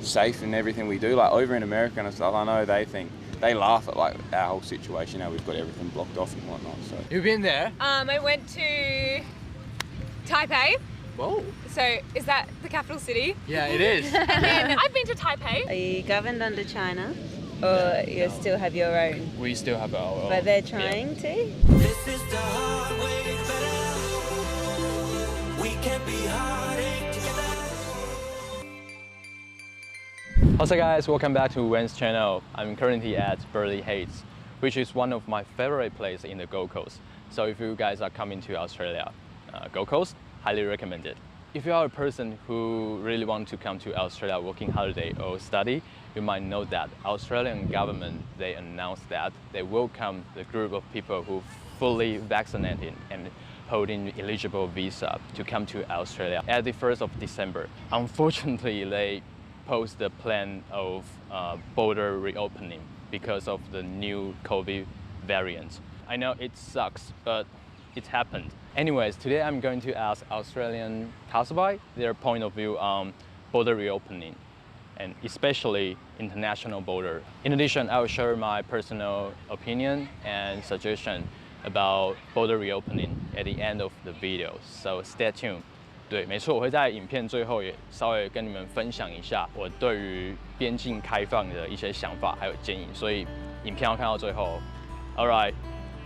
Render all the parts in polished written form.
safe in everything we do. Like over in America and stuff, I know they laugh at like our whole situation, how we've got everything blocked off and whatnot. So you've been there? I went to Taipei. Whoa. So is that the capital city? Yeah, it is. And then I've been to Taipei. Are you governed under China? Or you still have your own? We still have our own. But they're trying to? This is the hard way better. We can be heartache together. What's up guys, welcome back to Wen's channel. I'm currently at Burleigh Heights, which is one of my favorite places in the Gold Coast. So if you guys are coming to Australia, Gold Coast, highly recommend it. If you are a person who really want to come to Australia working holiday or study, you might know that Australian government, they announced that they welcome the group of people who fully vaccinated and holding eligible visa to come to Australia at the 1st of December. Unfortunately, they posed the plan of border reopening because of the new COVID variant. I know it sucks, but it happened. Anyways, today I'm going to ask Australian passerby their point of view on border reopening, and especially international border. In addition, I will share my personal opinion and suggestion about border reopening at the end of the video, so stay tuned. 对，没错，我会在影片最后也稍微跟你们分享一下我对于边境开放的一些想法还有建议，所以影片要看到最后。All right,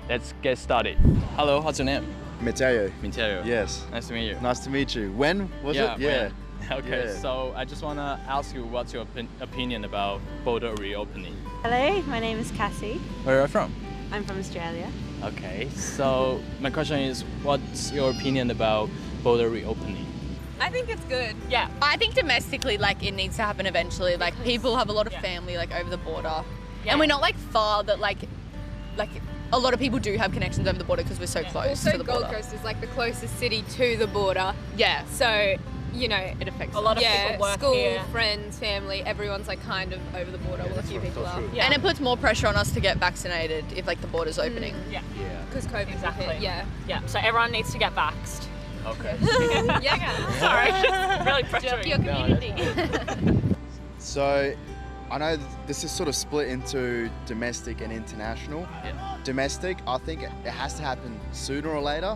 let's get started. Hello, what's your name? Mateo. Mateo. Yes. Nice to meet you. Nice to meet you. When was it? Yeah. Okay, Yeah. so I just want to ask you what's your opinion about border reopening? Hello, my name is Cassie. Where are you from? I'm from Australia. Okay, so my question is, what's your opinion about border reopening? I think it's good. Yeah, I think domestically, like, it needs to happen eventually. Like, people have a lot of family, like, over the border. Yeah. And we're not, like, far that, like, a lot of people do have connections over the border because we're so close Also, to the border. Gold Coast is like the closest city to the border. Yeah, So, you know, it affects A lot of yeah, people work school, here. friends, family, everyone's like kind of over the border. Well, a few people are. Yeah. And it puts more pressure on us to get vaccinated if, like, the border's opening. Yeah, Because COVID exactly. hit, yeah. Yeah, so everyone needs to get vaxxed. Okay. Yeah. Sorry, just really pressuring. Your community. So, I know this is sort of split into domestic and international. Yeah. Domestic, I think it has to happen sooner or later.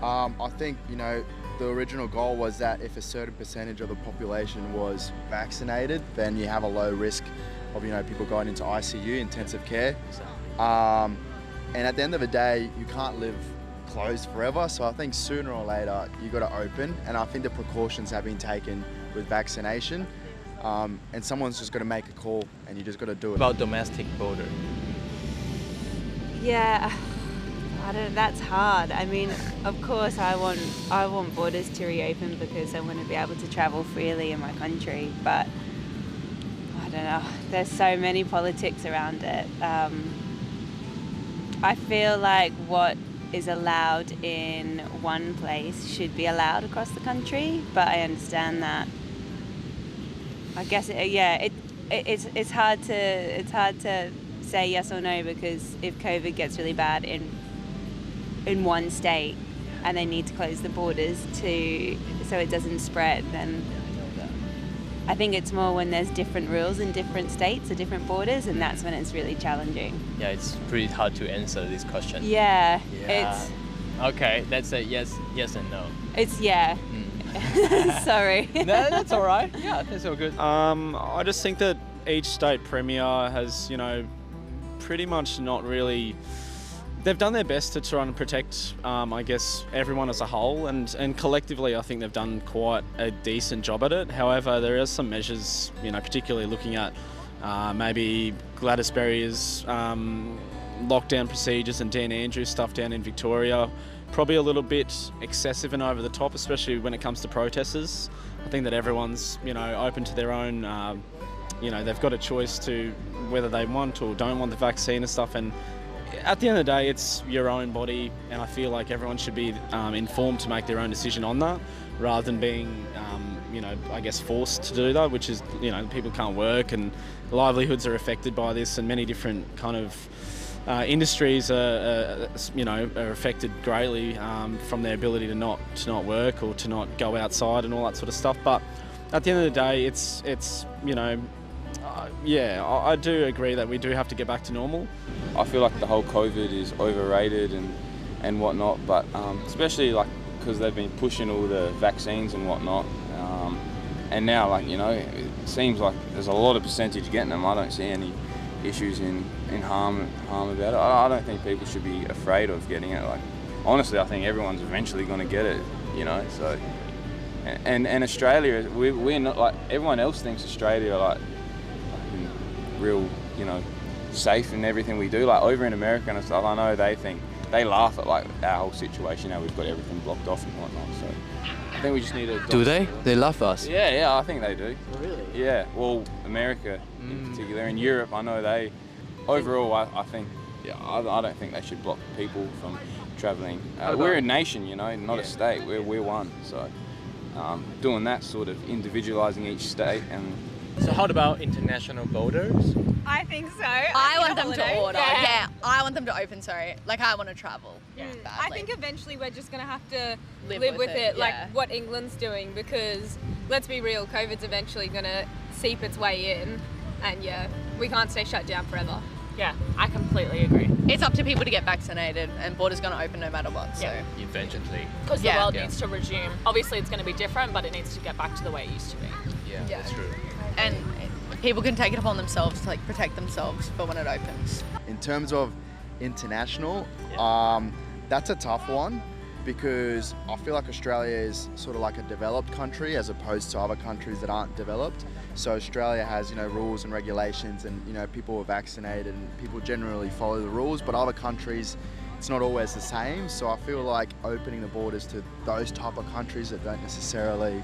I think, you know, the original goal was that if a certain percentage of the population was vaccinated, then you have a low risk of, you know, people going into ICU, intensive care. And at the end of the day, you can't live closed forever. So I think sooner or later, you got to open. And I think the precautions have been taken with vaccination. And someone's just got to make a call, and you just got to do it. About domestic border. Yeah, that's hard. I mean, of course I want borders to reopen because I want to be able to travel freely in my country, but I don't know, there's so many politics around it. I feel like what is allowed in one place should be allowed across the country, but I understand that. I guess it's hard to say yes or no, because if COVID gets really bad in one state and they need to close the borders so it doesn't spread, then I think it's more when there's different rules in different states or different borders, and that's when it's really challenging. Yeah, it's pretty hard to answer this question. Yeah. Yeah. Okay, let's say yes and no. It's yeah. Sorry. No, that's all right. Yeah, that's all good. I just think that each state premier has, you know, pretty much not really. They've done their best to try and protect, I guess, everyone as a whole, and collectively, I think they've done quite a decent job at it. However, there are some measures, you know, particularly looking at maybe Gladys Berrier's lockdown procedures and Dan Andrews' stuff down in Victoria. Probably a little bit excessive and over the top, especially when it comes to protesters. I think that everyone's, you know, open to their own, you know, they've got a choice to whether they want or don't want the vaccine and stuff. And at the end of the day, it's your own body, and I feel like everyone should be informed to make their own decision on that, rather than being, you know, I guess forced to do that, which is, you know, people can't work and livelihoods are affected by this, and many different kind of industries are affected greatly from their ability to not work or to not go outside and all that sort of stuff. But at the end of the day, it's you know, yeah, I do agree that we do have to get back to normal. I feel like the whole COVID is overrated and whatnot, but especially like because they've been pushing all the vaccines and whatnot, and now like you know, it seems like there's a lot of percentage getting them. I don't see any issues in harm about it. I don't think people should be afraid of getting it. Like honestly, I think everyone's eventually going to get it. You know, so and Australia, we're not like everyone else thinks Australia like real, you know, safe in everything we do. Like over in America and stuff, I know they laugh at like our whole situation, how we've got everything blocked off and whatnot. So I think we just need to. Do they? They love us. Yeah, I think they do. Really? Yeah. Well, America in particular, in Europe, I know they. Overall, I think. Yeah, I don't think they should block people from travelling. We're a nation, you know, not a state. We're one. So doing that sort of individualising each state and. So how about international borders? I think so. I want them to order. Yeah, I want them to open, sorry. Like, I want to travel. I Badly. think eventually we're just going to have to Live with with it, it, like yeah. what England's doing, because let's be real, COVID's eventually going to seep its way in, and yeah, we can't stay shut down forever. Yeah, I completely agree. It's up to people to get vaccinated, and borders going to open no matter what. So Eventually. Because the Yeah. world Yeah. needs to resume. Obviously, it's going to be different, but it needs to get back to the way it used to be. Yeah, Yeah. that's true. and people can take it upon themselves to like protect themselves for when it opens. In terms of international, that's a tough one because I feel like Australia is sort of like a developed country as opposed to other countries that aren't developed. So Australia has, you know, rules and regulations, and you know, people are vaccinated and people generally follow the rules, but other countries it's not always the same. So I feel like opening the borders to those type of countries that don't necessarily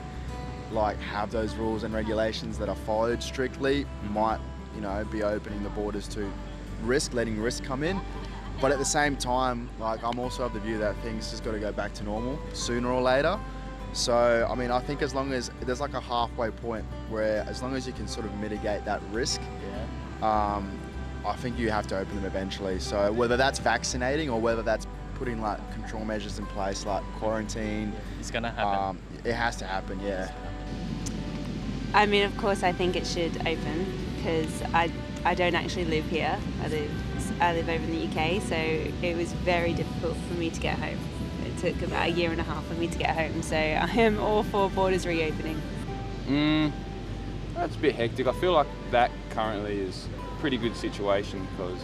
like have those rules and regulations that are followed strictly might, you know, be opening the borders to letting risk come in. But at the same time, like I'm also of the view that things just got to go back to normal sooner or later. So I mean, I think as long as there's like a halfway point where as long as you can sort of mitigate that risk, I think you have to open them eventually. So whether that's vaccinating or whether that's putting like control measures in place like quarantine, It's gonna happen. it has to happen, yeah. I mean, of course, I think it should open because I don't actually live here. I live over in the UK, so it was very difficult for me to get home. It took about a year and a half for me to get home, so I am all for borders reopening. That's a bit hectic. I feel like that currently is a pretty good situation because,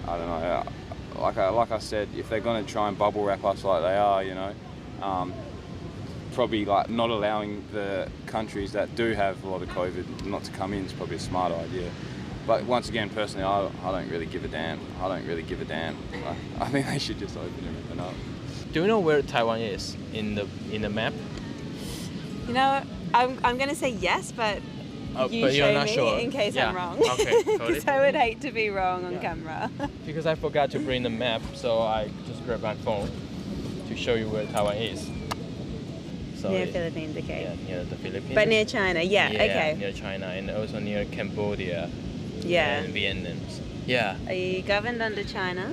I don't know, like I said, if they're going to try and bubble wrap us like they are, you know, probably like not allowing the countries that do have a lot of COVID not to come in is probably a smart idea. But once again, personally, I don't really give a damn. I think they should just open everything up. Do you know where Taiwan is in the map? You know, I'm going to say yes, but you but show you're not me sure. in case I'm wrong. Okay, Because I would hate to be wrong on camera. Because I forgot to bring the map, so I just grabbed my phone to show you where Taiwan is. So Near Philippines, okay. Yeah, near the Philippines. But near China, yeah, okay. Near China and also near Cambodia Yeah. and Vietnam. Yeah, Are you governed under China?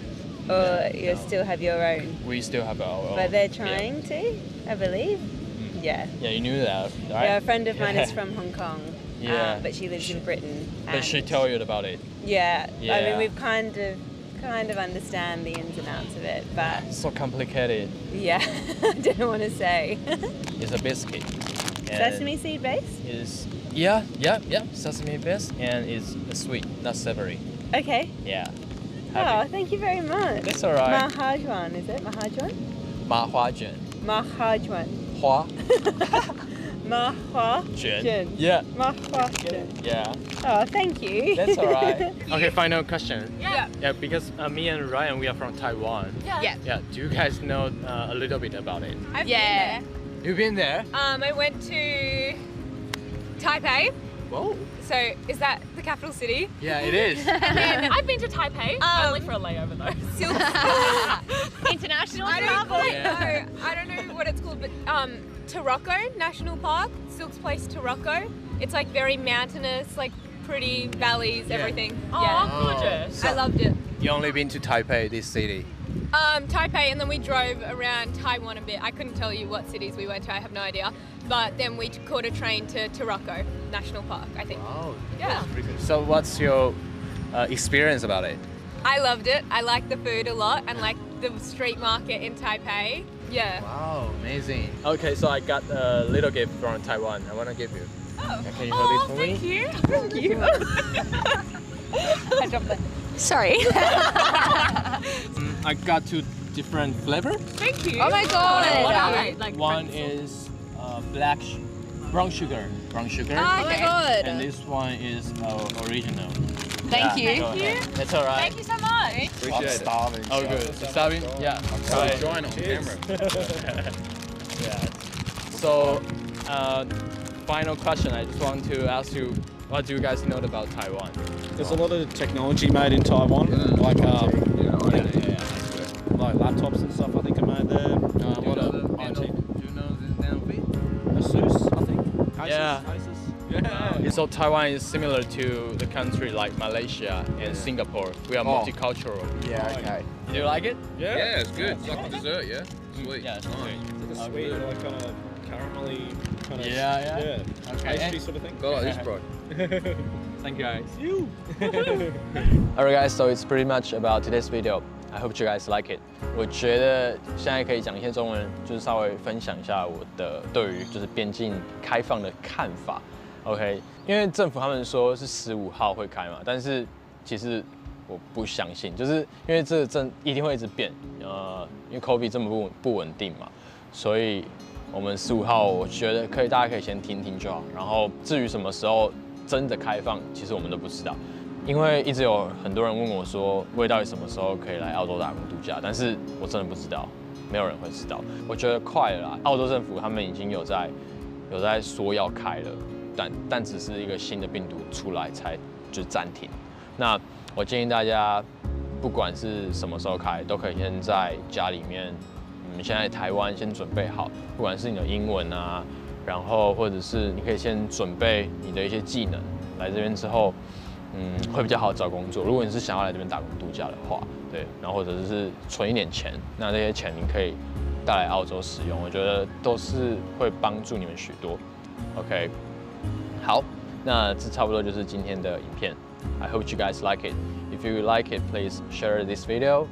Or you still have your own? we still have our own. But they're trying to, I believe. Yeah. Yeah, you knew that, right? Yeah, a friend of mine is from Hong Kong. Yeah. But she lives in Britain. But she and- tell you about it. Yeah. I Yeah. mean, we've kind of understand the ins and outs of it, but So complicated. yeah, I don't want to say. It's a biscuit. And Sesame seed base? Is sesame base and it's sweet, not savory. Okay. Yeah. Oh, thank you very much. That's all right. Mahajuan, is it? Mahajuan? Ma Hua Juan. Mahajuan. Hua Mahajuan. Yeah. Mahajuan. Yeah. Oh, thank you. That's all right. Okay, final question. Yeah. Yeah, because me and Ryan, we are from Taiwan. Yeah. Yeah. Do you guys know a little bit about it? I've Yeah. You've been there? been there. I went to Taipei. Whoa. So is that the capital city? Yeah, it is. And I've been to Taipei, only for a layover though. International I don't travel. quite Yeah. know. I don't know what it's called, but Taroko National Park, Silk's Place, Taroko. It's like very mountainous, like pretty valleys, Yeah. everything. Oh, Yeah. gorgeous. I loved it. You only been to Taipei, this city? Taipei, and then we drove around Taiwan a bit. I couldn't tell you what cities we went to, I have no idea. But then we caught a train to Taroko National Park, I think. Wow. Yeah. So what's your experience about it? I loved it. I liked the food a lot and like the street market in Taipei. Yeah. Wow, amazing. Okay, so I got a little gift from Taiwan. I want to give you. Oh, Can you hold this for me? thank you. Thank you. I dropped it. Sorry. I got 2 different flavors. Thank you. Oh my god. What are they? Like One is brown sugar. Oh my god. And this one is original. Thank you. Go ahead. That's all right. Thank you so much. I'm starving. Oh, good. You're starving? Yeah. So Right. join on camera. Yeah. So, final question. I just want to ask you, what do you guys know about Taiwan? There's a lot of technology made in Taiwan, like like laptops and stuff. I think are made there. What other IT? Do you know this damn thing? Asus, I think. Asus, Yeah. Asus. Yeah. So Taiwan is similar to the country like Malaysia and Singapore. We are multicultural. Yeah, okay. Do you like it? Yeah, it's good. It's like a dessert, yeah? Sweet. Yeah, it's sweet. It's like a sweet, like kind of caramelly, kind of Yeah. Okay. pastry sort of thing. Go like this, bro. Thank you guys. Alright guys, so it's pretty much about today's video. I hope you guys like it. 我觉得现在可以讲一些中文，就是稍微分享一下我的对于就是边境开放的看法。OK， 因为政府他们说是15号会开嘛，但是其实我不相信，就是因为这一定会一直变，因为 COVID 这么不稳定嘛，所以我们15号我觉得大家可以先听听就好。然后至于什么时候真的开放，其实我们都不知道。因为一直有很多人问我说，我到底什么时候可以来澳洲打工度假？但是我真的不知道，没有人会知道。我觉得快了啦，澳洲政府他们已经有在说要开了，但只是一个新的病毒出来才就暂停。那我建议大家，不管是什么时候开，都可以先在家里面，现在台湾先准备好，不管是你的英文啊，然后或者是你可以先准备你的一些技能，来这边之后。会比较好找工作。如果你是想要来这边打工度假的话，对，然后或者是存一点钱，那这些钱你可以带来澳洲使用，我觉得都是会帮助你们许多。OK， 好，那这差不多就是今天的影片。I hope you guys like it. If you like it, please share this video.